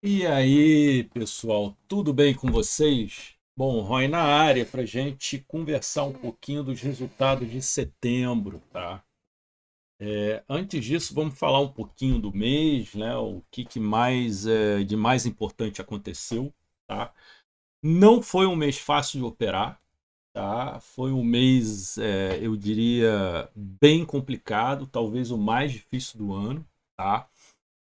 E aí, pessoal, tudo bem com vocês? Bom, Roy na área para a gente conversar um pouquinho dos resultados de setembro, tá? Antes disso, vamos falar um pouquinho do mês, né? O que mais de mais importante aconteceu, tá? Não foi um mês fácil de operar, tá? Foi um mês, eu diria, bem complicado, talvez o mais difícil do ano, tá?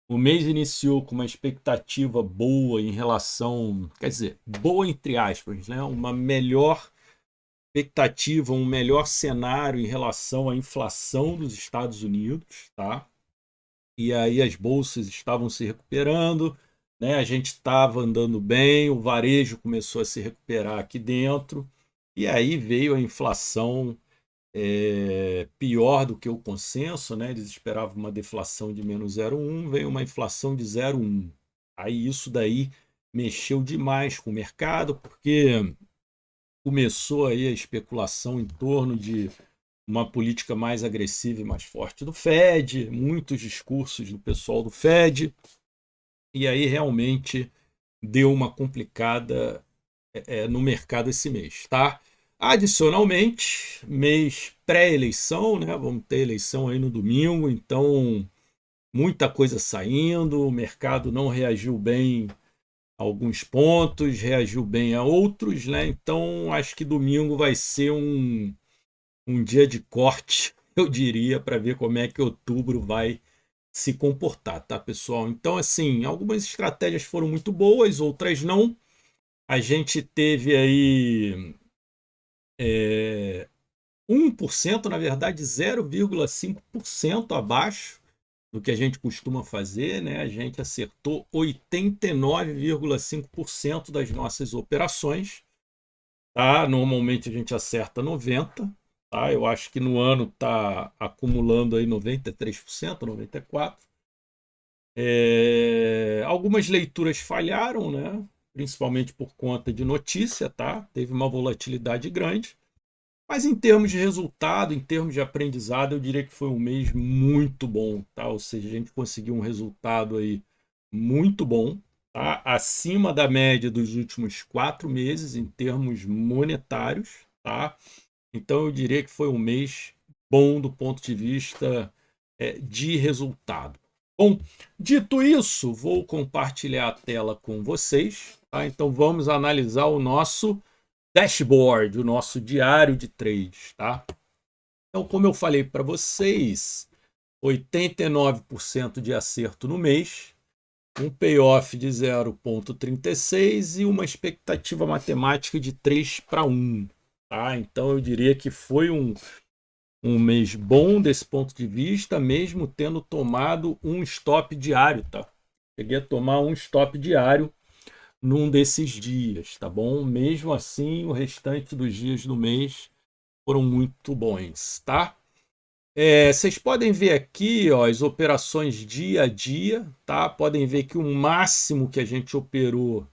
O mês iniciou com uma expectativa boa em relação, quer dizer, boa entre aspas, né? Uma melhor expectativa, um melhor cenário em relação à inflação dos Estados Unidos, tá? E aí as bolsas estavam se recuperando, né? A gente estava andando bem, o varejo começou a se recuperar aqui dentro, e aí veio a inflação pior do que o consenso, né? Eles esperavam uma deflação de -0,1, veio uma inflação de 0,1. Aí isso daí mexeu demais com o mercado, porque começou aí a especulação em torno de uma política mais agressiva e mais forte do Fed, muitos discursos do pessoal do Fed, e aí realmente deu uma complicada no mercado esse mês, tá? Adicionalmente, mês pré-eleição, né? Vamos ter eleição aí no domingo, então muita coisa saindo, o mercado não reagiu bem a alguns pontos, reagiu bem a outros, né? Então acho que domingo vai ser um dia de corte, eu diria, para ver como é que outubro vai se comportar, tá, pessoal? Então, assim, algumas estratégias foram muito boas, outras não. A gente teve aí 1%, na verdade 0,5% abaixo do que a gente costuma fazer, né? A gente acertou 89,5% das nossas operações, tá? Normalmente a gente acerta 90%, tá? Eu acho que no ano está acumulando aí 93%, 94%. Algumas leituras falharam, né? Principalmente por conta de notícia, tá? Teve uma volatilidade grande. Mas em termos de resultado, em termos de aprendizado, eu diria que foi um mês muito bom, tá? Ou seja, a gente conseguiu um resultado aí muito bom, tá? Acima da média dos últimos 4 meses em termos monetários, tá? Então eu diria que foi um mês bom do ponto de vista de resultado. Bom, dito isso, vou compartilhar a tela com vocês, tá? Então vamos analisar o nosso dashboard, o nosso diário de trades, tá? Então, como eu falei para vocês, 89% de acerto no mês, um payoff de 0,36 e uma expectativa matemática de 3 para 1. Tá? Então, eu diria que foi um mês bom desse ponto de vista, mesmo tendo tomado um stop diário. Tá? Cheguei a tomar um stop diário num desses dias, tá bom? Mesmo assim, o restante dos dias do mês foram muito bons, tá? Vocês podem ver aqui, ó, as operações dia a dia, tá? Podem ver que o máximo que a gente operou,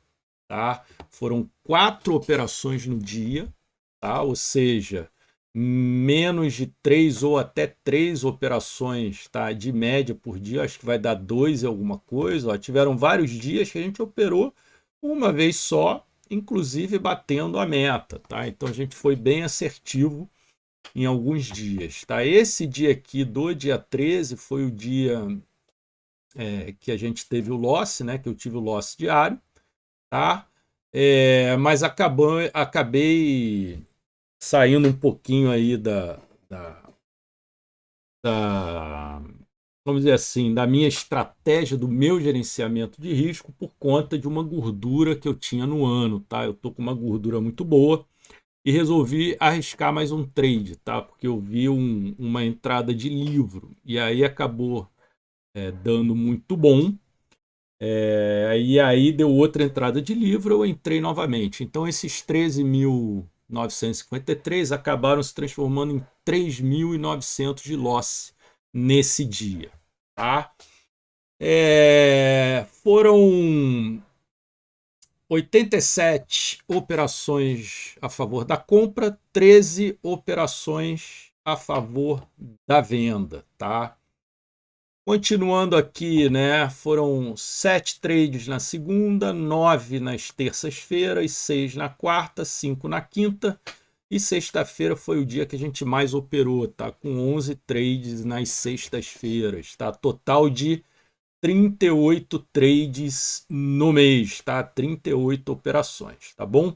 tá? Foram 4 operações no dia, tá? Ou seja, menos de 3 ou até 3 operações, tá? De média por dia, acho que vai dar 2 e alguma coisa. Ó. Tiveram vários dias que a gente operou uma vez só, inclusive batendo a meta, tá? Então a gente foi bem assertivo em alguns dias, tá? Esse dia aqui do dia 13 foi o dia que a gente teve o loss, né? Que eu tive o loss diário, tá? Mas acabei saindo um pouquinho aí da, vamos dizer assim, da minha estratégia, do meu gerenciamento de risco por conta de uma gordura que eu tinha no ano, tá? Eu tô com uma gordura muito boa e resolvi arriscar mais um trade, tá? Porque eu vi uma entrada de livro e aí acabou dando muito bom. E aí deu outra entrada de livro, eu entrei novamente. Então esses 13.953 acabaram se transformando em 3.900 de loss nesse dia, tá? Foram 87 operações a favor da compra, 13 operações a favor da venda, tá? Continuando aqui, né? Foram 7 trades na segunda, 9 nas terças-feiras, 6 na quarta, 5 na quinta. E sexta-feira foi o dia que a gente mais operou, tá? Com 11 trades nas sextas-feiras, tá? Total de 38 trades no mês, tá? 38 operações, tá bom?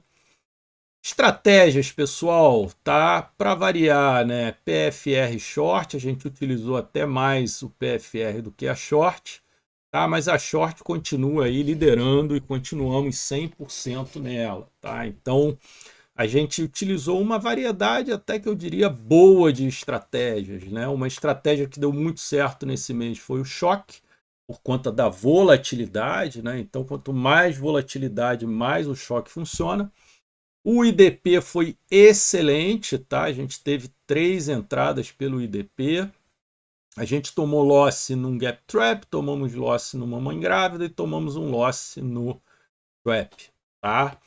Estratégias, pessoal, tá? Para variar, né? PFR short, a gente utilizou até mais o PFR do que a short, tá? Mas a short continua aí liderando e continuamos 100% nela, tá? Então, a gente utilizou uma variedade até que eu diria boa de estratégias, né? Uma estratégia que deu muito certo nesse mês foi o choque, por conta da volatilidade, né? Então, quanto mais volatilidade, mais o choque funciona. O IDP foi excelente, tá? A gente teve 3 entradas pelo IDP. A gente tomou loss num gap trap, tomamos loss numa mãe grávida e tomamos um loss no trap, tá?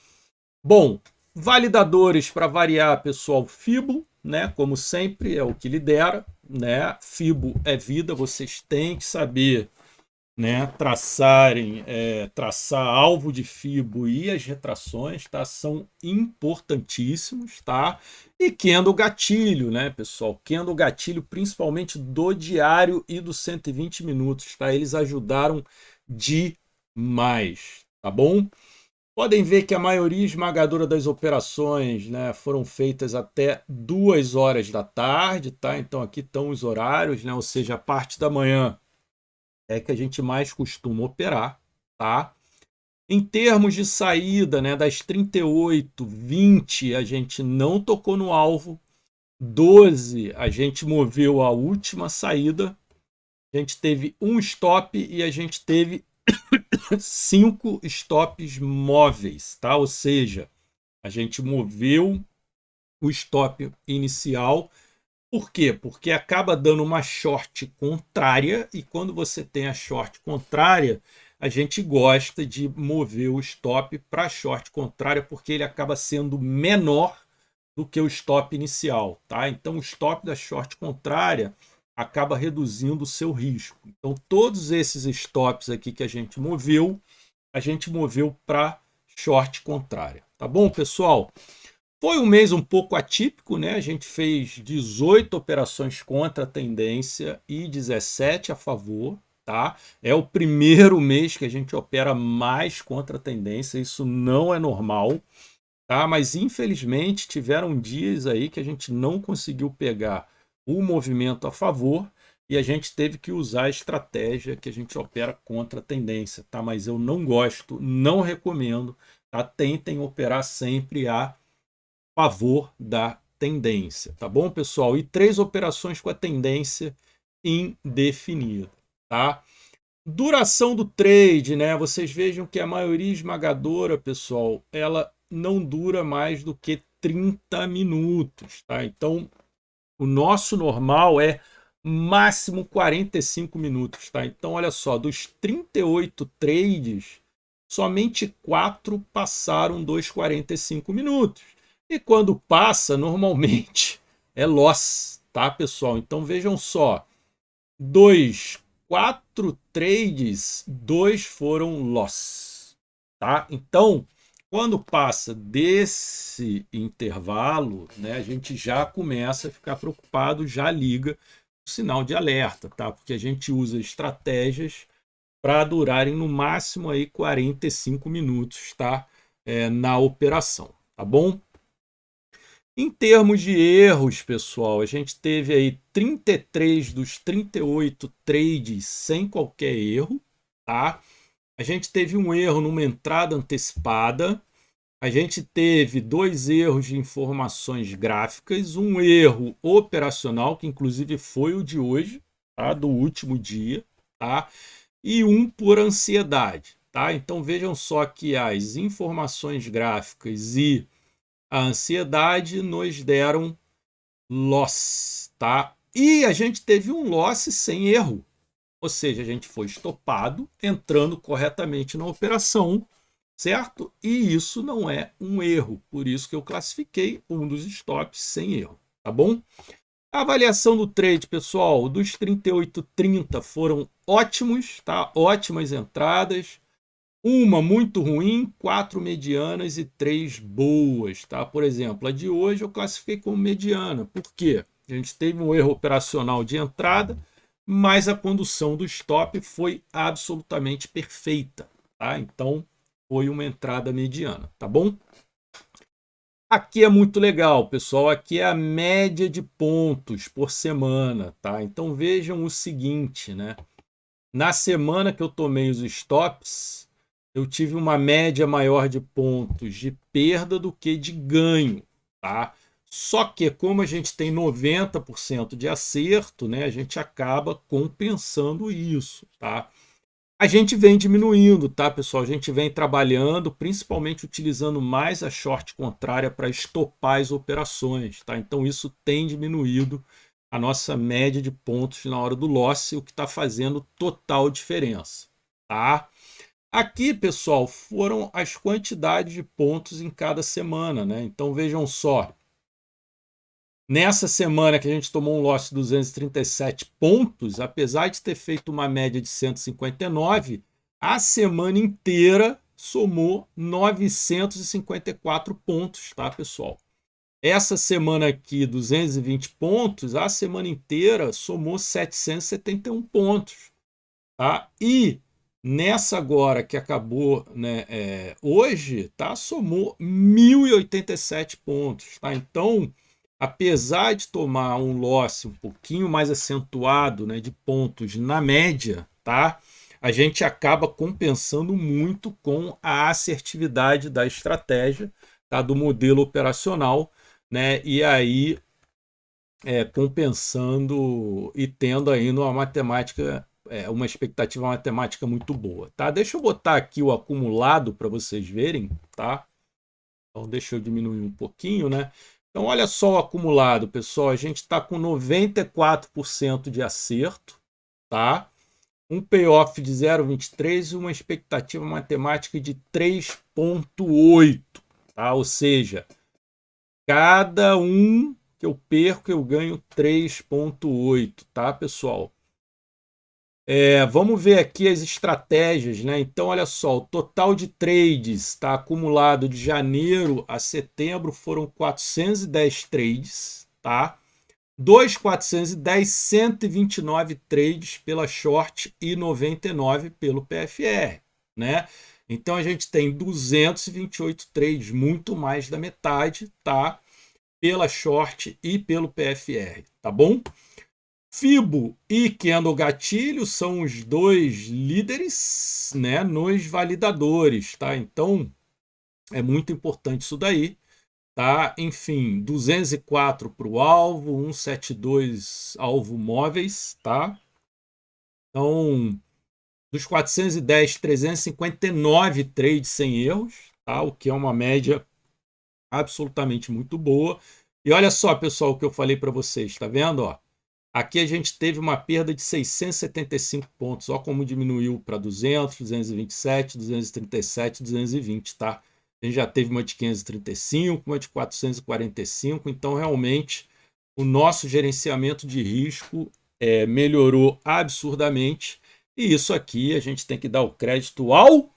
Bom, validadores para variar, pessoal, FIBO, né? Como sempre, é o que lidera, né? FIBO é vida, vocês têm que saber, né, traçar alvo de FIBO e as retrações, tá? São importantíssimos, tá? E Candle gatilho, né, pessoal? Candle gatilho, principalmente do diário e do 120 minutos, tá? Eles ajudaram demais, tá bom? Podem ver que a maioria esmagadora das operações, né, foram feitas até 2 horas da tarde, tá? Então aqui estão os horários, né? Ou seja, a parte da manhã é que a gente mais costuma operar, tá? Em termos de saída, né, das 38, 20 a gente não tocou no alvo, 12 a gente moveu a última saída, a gente teve um stop e a gente teve 5 stops móveis, tá? Ou seja, a gente moveu o stop inicial. Por quê? Porque acaba dando uma short contrária e quando você tem a short contrária, a gente gosta de mover o stop para a short contrária porque ele acaba sendo menor do que o stop inicial, tá? Então o stop da short contrária acaba reduzindo o seu risco. Então todos esses stops aqui que a gente moveu para short contrária, tá bom, pessoal? Foi um mês um pouco atípico, né? A gente fez 18 operações contra a tendência e 17 a favor, tá? É o primeiro mês que a gente opera mais contra a tendência, isso não é normal, tá? Mas infelizmente tiveram dias aí que a gente não conseguiu pegar o movimento a favor e a gente teve que usar a estratégia que a gente opera contra a tendência, tá? Mas eu não gosto, não recomendo, tá? Tentem operar sempre a favor da tendência, tá bom, pessoal? E 3 operações com a tendência indefinida, tá? Duração do trade, né? Vocês vejam que a maioria esmagadora, pessoal, ela não dura mais do que 30 minutos, tá? Então, o nosso normal é máximo 45 minutos, tá? Então, olha só, dos 38 trades, somente 4 passaram dos 45 minutos. E quando passa, normalmente é loss, tá, pessoal? Então vejam só, 4 trades, 2 foram loss, tá? Então, quando passa desse intervalo, né, a gente já começa a ficar preocupado, já liga o sinal de alerta, tá? Porque a gente usa estratégias para durarem no máximo aí 45 minutos, tá? Na operação, tá bom? Em termos de erros, pessoal, a gente teve aí 33 dos 38 trades sem qualquer erro, tá? A gente teve um erro numa entrada antecipada, a gente teve 2 erros de informações gráficas, um erro operacional, que inclusive foi o de hoje, tá? Do último dia, tá? E um por ansiedade, tá? Então vejam só que as informações gráficas e a ansiedade nos deram loss, tá? E a gente teve um loss sem erro, ou seja, a gente foi estopado entrando corretamente na operação, certo? E isso não é um erro, por isso que eu classifiquei um dos stops sem erro, tá bom? A avaliação do trade, pessoal, dos 38,30 foram ótimos, tá? Ótimas entradas. Uma muito ruim, 4 medianas e 3 boas, tá? Por exemplo, a de hoje eu classifiquei como mediana. Por quê? A gente teve um erro operacional de entrada, mas a condução do stop foi absolutamente perfeita, tá? Então, foi uma entrada mediana, tá bom? Aqui é muito legal, pessoal. Aqui é a média de pontos por semana, tá? Então vejam o seguinte, né? Na semana que eu tomei os stops, eu tive uma média maior de pontos de perda do que de ganho, tá? Só que como a gente tem 90% de acerto, né, a gente acaba compensando isso, tá? A gente vem diminuindo, tá, pessoal? A gente vem trabalhando, principalmente utilizando mais a short contrária para estopar as operações, tá? Então isso tem diminuído a nossa média de pontos na hora do loss, o que está fazendo total diferença, tá? Aqui, pessoal, foram as quantidades de pontos em cada semana, né? Então vejam só, nessa semana que a gente tomou um loss de 237 pontos, apesar de ter feito uma média de 159, a semana inteira somou 954 pontos, tá, pessoal? Essa semana aqui, 220 pontos, a semana inteira somou 771 pontos, tá? E nessa agora que acabou, né, hoje, tá, somou 1087 pontos, tá? Então, apesar de tomar um loss um pouquinho mais acentuado, né, de pontos na média, tá? A gente acaba compensando muito com a assertividade da estratégia, tá? Do modelo operacional, né? E aí compensando e tendo ainda uma matemática, uma expectativa matemática muito boa, tá? Deixa eu botar aqui o acumulado para vocês verem, tá? Então deixa eu diminuir um pouquinho, né? Então olha só o acumulado, pessoal, a gente está com 94% de acerto, tá? Um payoff de 0,23 e uma expectativa matemática de 3,8, tá? Ou seja, cada um que eu perco, eu ganho 3,8, tá, pessoal? Vamos ver aqui as estratégias, né? Então, olha só, o total de trades está acumulado de janeiro a setembro foram 410 trades, tá? 2.410, 129 trades pela short e 99 pelo PFR, né? Então a gente tem 228 trades, muito mais da metade, tá? Pela short e pelo PFR, tá bom? Fibo e Candle Gatilho são os dois líderes, né, nos validadores, tá? Então é muito importante isso daí, tá? Enfim, 204 para o alvo, 172 alvo móveis, tá? Então, dos 410, 359 trades sem erros, tá? O que é uma média absolutamente muito boa. E olha só, pessoal, o que eu falei para vocês, tá vendo, ó? Aqui a gente teve uma perda de 675 pontos. Olha como diminuiu para 200, 227, 237, 220, tá? A gente já teve uma de 535, uma de 445. Então, realmente, o nosso gerenciamento de risco melhorou absurdamente. E isso aqui a gente tem que dar o crédito ao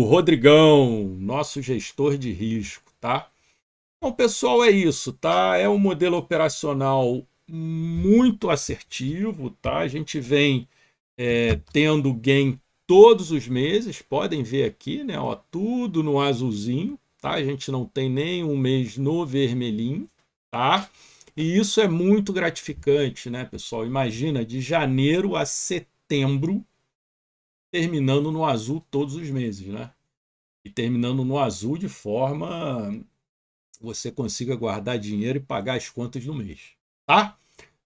Rodrigão, nosso gestor de risco, tá? Bom, pessoal, é isso, tá? É um modelo operacional muito assertivo, tá? A gente vem tendo gain todos os meses, podem ver aqui, né? Ó, tudo no azulzinho, tá? A gente não tem nem um mês no vermelhinho, tá? E isso é muito gratificante, né, pessoal? Imagina, de janeiro a setembro, terminando no azul todos os meses, né? E terminando no azul de forma você consiga guardar dinheiro e pagar as contas do mês, tá?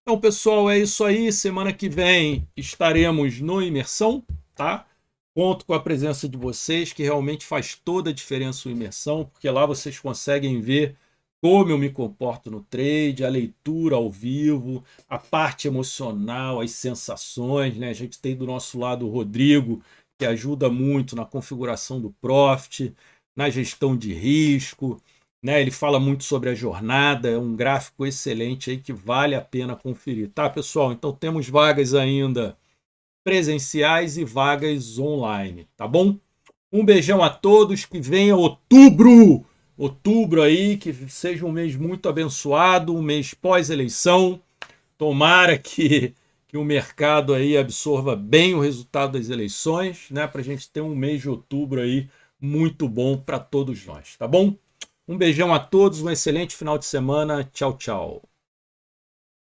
Então, pessoal, é isso aí. Semana que vem estaremos no Imersão, tá? Conto com a presença de vocês, que realmente faz toda a diferença o Imersão, porque lá vocês conseguem ver como eu me comporto no trade, a leitura ao vivo, a parte emocional, as sensações, né? A gente tem do nosso lado o Rodrigo, que ajuda muito na configuração do profit, na gestão de risco, né? Ele fala muito sobre a jornada, é um gráfico excelente aí que vale a pena conferir, tá, pessoal? Então temos vagas ainda presenciais e vagas online, tá bom? Um beijão a todos, que venha outubro! Outubro aí, que seja um mês muito abençoado, um mês pós-eleição. Tomara que o mercado aí absorva bem o resultado das eleições, né? Para a gente ter um mês de outubro aí muito bom para todos nós, tá bom? Um beijão a todos, um excelente final de semana. Tchau, tchau.